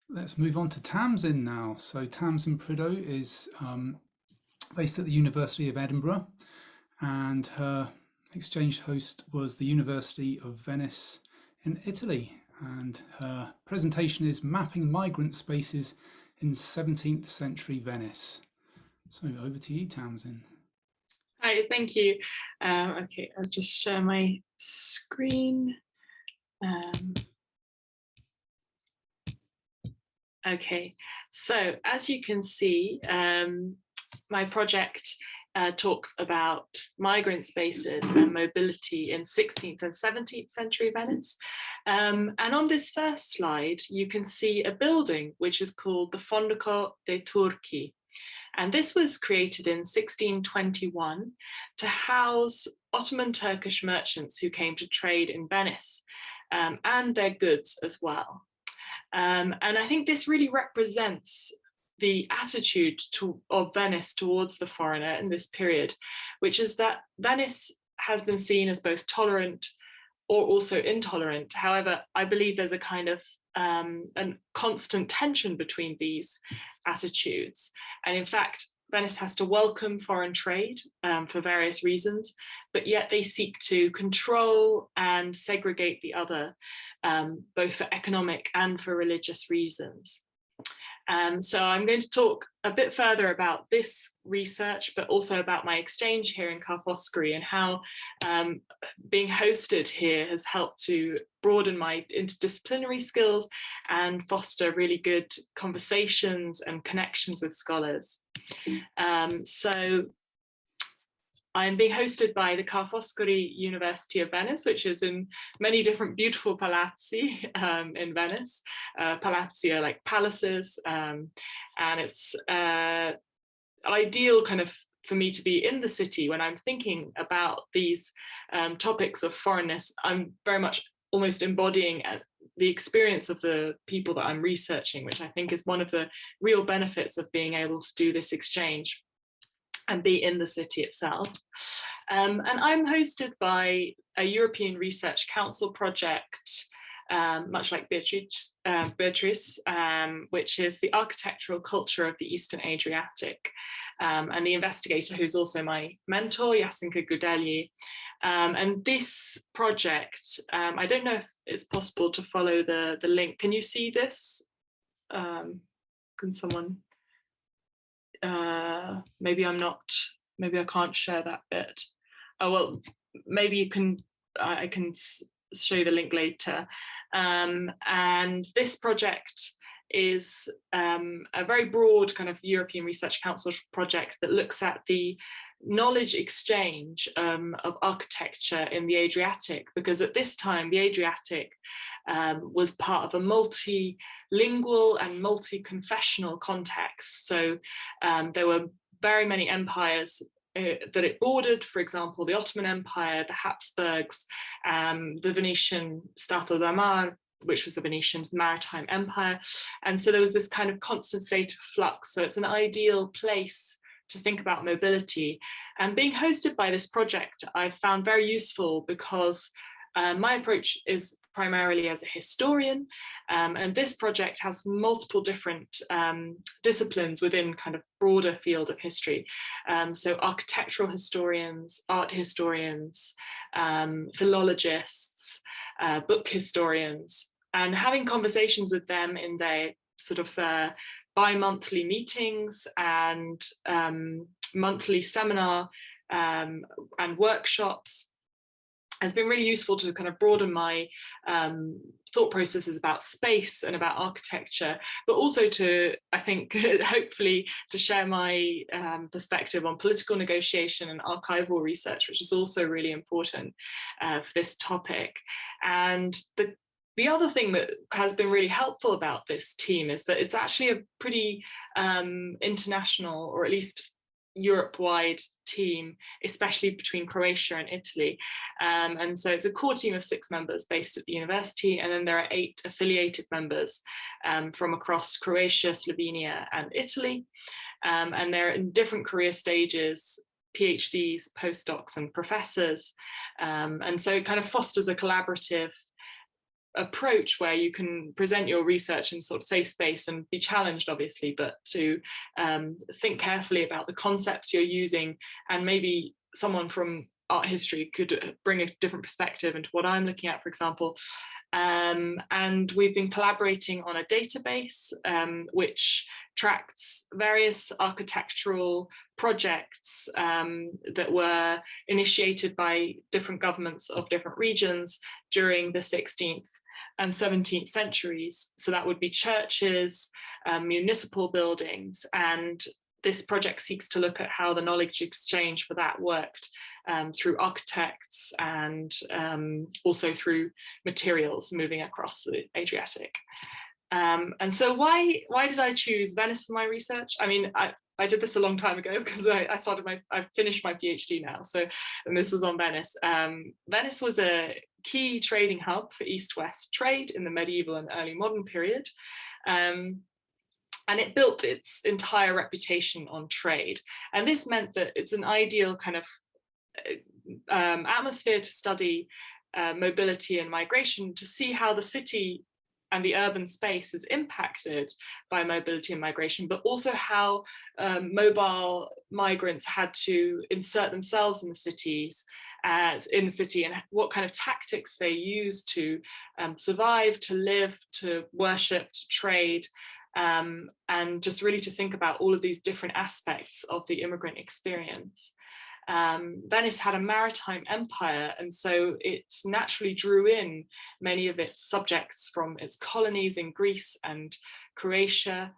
Let's move on to Tamsin now. So Tamsin Prideaux is based at the University of Edinburgh, and her exchange host was the University of Venice in Italy. And her presentation is Mapping Migrant Spaces in 17th Century Venice. So over to you, Tamsin. Hi, thank you. Okay, I'll just share my screen. Okay, so as you can see, my project talks about migrant spaces and mobility in 16th and 17th century Venice. And on this first slide, you can see a building which is called the Fondaco dei Turchi. And this was created in 1621 to house Ottoman Turkish merchants who came to trade in Venice, and their goods as well. And I think this really represents the attitude of Venice towards the foreigner in this period, which is that Venice has been seen as both tolerant or also intolerant. However, I believe there's a kind of a constant tension between these attitudes. And in fact, Venice has to welcome foreign trade for various reasons, but yet they seek to control and segregate the other, both for economic and for religious reasons. So I'm going to talk a bit further about this research, but also about my exchange here in Foscari and how being hosted here has helped to broaden my interdisciplinary skills and foster really good conversations and connections with scholars. So I'm being hosted by the Foscari University of Venice, which is in many different beautiful palazzi in Venice. Palazzi are like palaces, and it's ideal kind of for me to be in the city when I'm thinking about these topics of foreignness. I'm very much almost embodying the experience of the people that I'm researching, which I think is one of the real benefits of being able to do this exchange and be in the city itself. And I'm hosted by a European Research Council project, much like Beatrice, which is the architectural culture of the Eastern Adriatic. And the investigator who's also my mentor, Jasenka Gudeli. And this project, I don't know if it's possible to follow the link. Can you see this? Can someone? Maybe I can't share that bit. Oh, well, maybe you can, I can show you the link later. And this project is a very broad kind of European Research Council project that looks at the knowledge exchange of architecture in the Adriatic, because at this time the Adriatic was part of a multilingual and multi-confessional context. So there were very many empires that it bordered, for example, the Ottoman Empire, the Habsburgs, the Venetian Stato d'Amar, which was the Venetian maritime empire. And so there was this kind of constant state of flux. So it's an ideal place to think about mobility. And being hosted by this project, I found very useful because my approach is primarily as a historian, and this project has multiple different disciplines within kind of broader field of history. So architectural historians, art historians, philologists, book historians, and having conversations with them in their sort of bi-monthly meetings and monthly seminar and workshops has been really useful to kind of broaden my thought processes about space and about architecture, but also to, I think, hopefully to share my perspective on political negotiation and archival research, which is also really important for this topic. And the other thing that has been really helpful about this team is that it's actually a pretty international, or at least Europe-wide team, especially between Croatia and Italy. And so it's a core team of 6 members based at the university, and then there are 8 affiliated members from across Croatia, Slovenia, and Italy. And they're in different career stages, PhDs, postdocs, and professors. And so it kind of fosters a collaborative approach where you can present your research in sort of safe space and be challenged, obviously, but to think carefully about the concepts you're using, and maybe someone from art history could bring a different perspective into what I'm looking at, for example. And we've been collaborating on a database which tracks various architectural projects that were initiated by different governments of different regions during the 16th and 17th centuries. So that would be churches, municipal buildings, and this project seeks to look at how the knowledge exchange for that worked through architects and also through materials moving across the Adriatic. And so why did I choose Venice for my research? I mean, I did this a long time ago because I finished my PhD now. So, and this was on Venice. Venice was a key trading hub for East-West trade in the medieval and early modern period. And it built its entire reputation on trade. And this meant that it's an ideal kind of atmosphere to study mobility and migration, to see how the city and the urban space is impacted by mobility and migration, but also how mobile migrants had to insert themselves in the city and what kind of tactics they used to survive, to live, to worship, to trade. And just really to think about all of these different aspects of the immigrant experience. Venice had a maritime empire, and so it naturally drew in many of its subjects from its colonies in Greece and Croatia,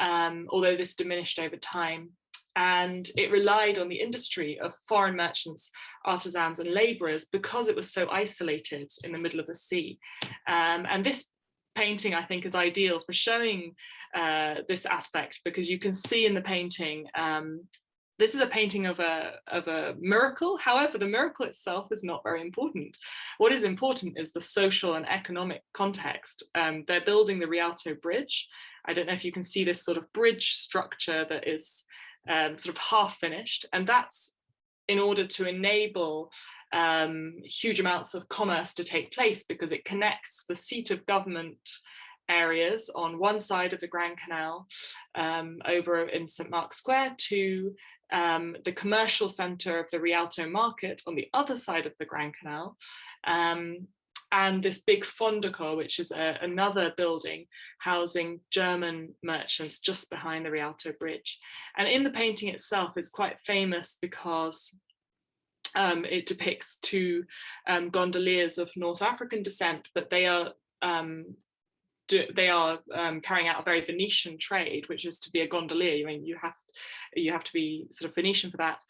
although this diminished over time. And it relied on the industry of foreign merchants, artisans, and laborers because it was so isolated in the middle of the sea. And this painting, I think, is ideal for showing this aspect, because you can see in the painting, this is a painting of a miracle. However, the miracle itself is not very important. What is important is the social and economic context. They're building the Rialto Bridge. I don't know if you can see this sort of bridge structure that is sort of half finished, and that's in order to enable huge amounts of commerce to take place, because it connects the seat of government areas on one side of the Grand Canal over in St. Mark's Square to the commercial centre of the Rialto Market on the other side of the Grand Canal. And this big Fondacor, which is another building housing German merchants just behind the Rialto Bridge. And in the painting itself, it's quite famous because it depicts two gondoliers of North African descent, but they are carrying out a very Venetian trade, which is to be a gondolier. I mean, you have to be sort of Venetian for that,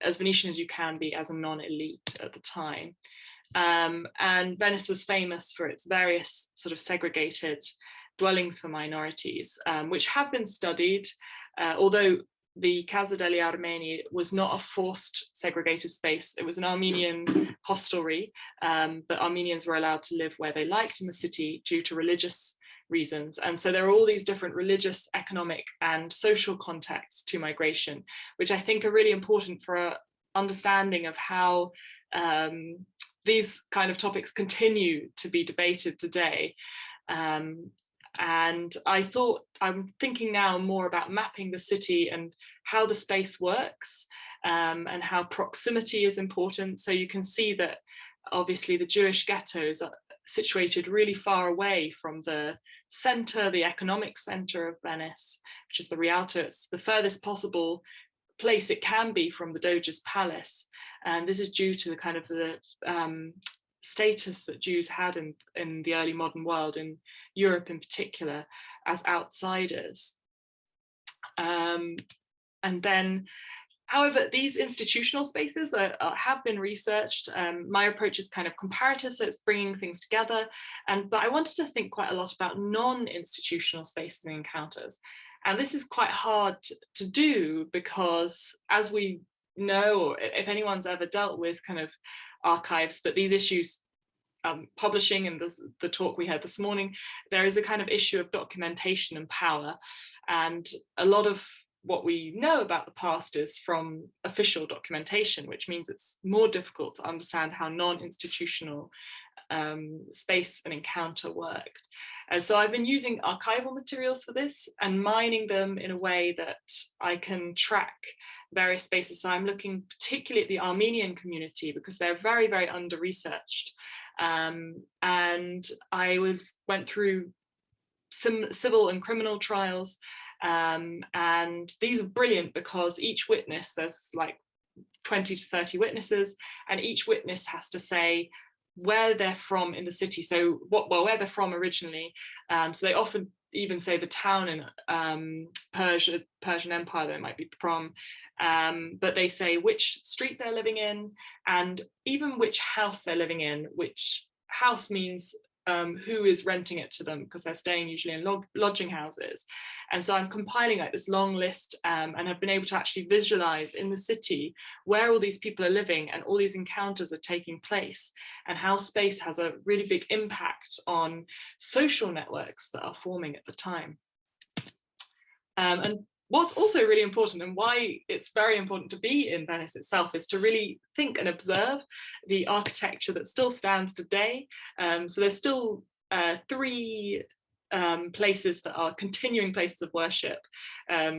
as Venetian as you can be as a non-elite at the time. And Venice was famous for its various sort of segregated dwellings for minorities, which have been studied, although the Casa degli Armeni was not a forced segregated space. It was an Armenian hostelry, but Armenians were allowed to live where they liked in the city due to religious reasons. And so there are all these different religious, economic, and social contexts to migration, which I think are really important for our understanding of how these kind of topics continue to be debated today. And I'm thinking now more about mapping the city and how the space works, and how proximity is important. So you can see that obviously the Jewish ghettos are situated really far away from the center, the economic center of Venice, which is the Rialto. It's the furthest possible place it can be from the Doge's palace. And this is due to the kind of the status that Jews had in the early modern world, in Europe in particular, as outsiders. And then, however, these institutional spaces have been researched. My approach is kind of comparative, so it's bringing things together. But I wanted to think quite a lot about non-institutional spaces and encounters. And this is quite hard to do because, as we know, if anyone's ever dealt with kind of archives, but these issues, publishing and the talk we had this morning, there is a kind of issue of documentation and power. And a lot of what we know about the past is from official documentation, which means it's more difficult to understand how non-institutional space and encounter worked. And so I've been using archival materials for this and mining them in a way that I can track various spaces. So I'm looking particularly at the Armenian community because they're very, very under-researched. And I went through some civil and criminal trials, and these are brilliant because each witness, there's like 20 to 30 witnesses, and each witness has to say where they're from in the city. So where they're from originally. So they often even say the town in Persian Empire they might be from, but they say which street they're living in, and even which house they're living in, which house means who is renting it to them, because they're staying usually in lodging houses. And so I'm compiling like this long list, and I've been able to actually visualize in the city where all these people are living and all these encounters are taking place, and how space has a really big impact on social networks that are forming at the time. And what's also really important, and why it's very important to be in Venice itself, is to really think and observe the architecture that still stands today. So there's still 3 places that are continuing places of worship,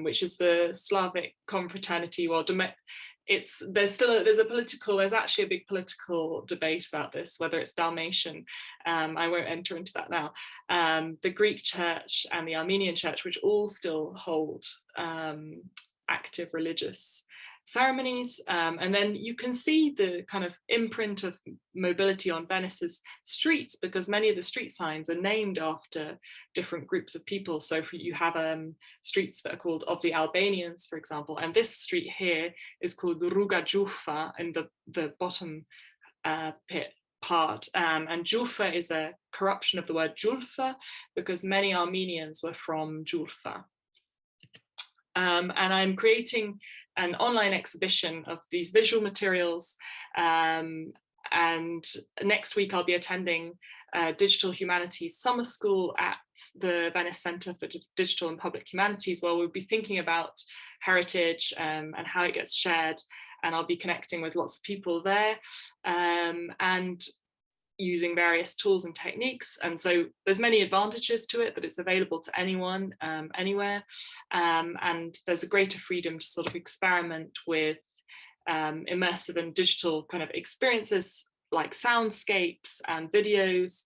which is the Slavic confraternity. Well, there's actually a big political debate about this, whether it's Dalmatian. I won't enter into that now. The Greek church and the Armenian church, which all still hold active religious ceremonies. And then you can see the kind of imprint of mobility on Venice's streets, because many of the street signs are named after different groups of people. So you have streets that are called of the Albanians, for example, and this street here is called Ruga Giuffa in the bottom pit part, and Giuffa is a corruption of the word Giulfa, because many Armenians were from Giulfa. And I'm creating an online exhibition of these visual materials, and next week I'll be attending Digital Humanities Summer School at the Venice Centre for Digital and Public Humanities, where we'll be thinking about heritage and how it gets shared, and I'll be connecting with lots of people there, and using various tools and techniques. And so there's many advantages to it, that it's available to anyone, anywhere, and there's a greater freedom to sort of experiment with immersive and digital kind of experiences like soundscapes and videos,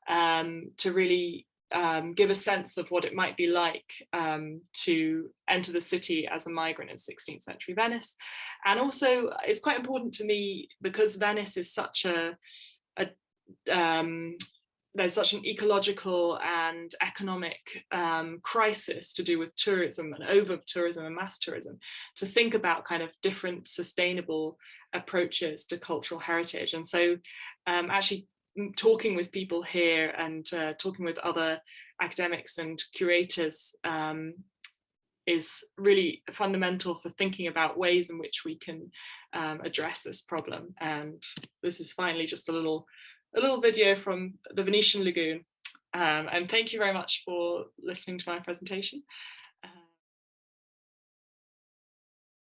to really give a sense of what it might be like to enter the city as a migrant in 16th century Venice. And also it's quite important to me, because Venice is such there's such an ecological and economic crisis to do with tourism and over tourism and mass tourism, to think about kind of different sustainable approaches to cultural heritage. And so actually talking with people here and talking with other academics and curators is really fundamental for thinking about ways in which we can address this problem. And this is finally just a little video from the Venetian Lagoon. And thank you very much for listening to my presentation.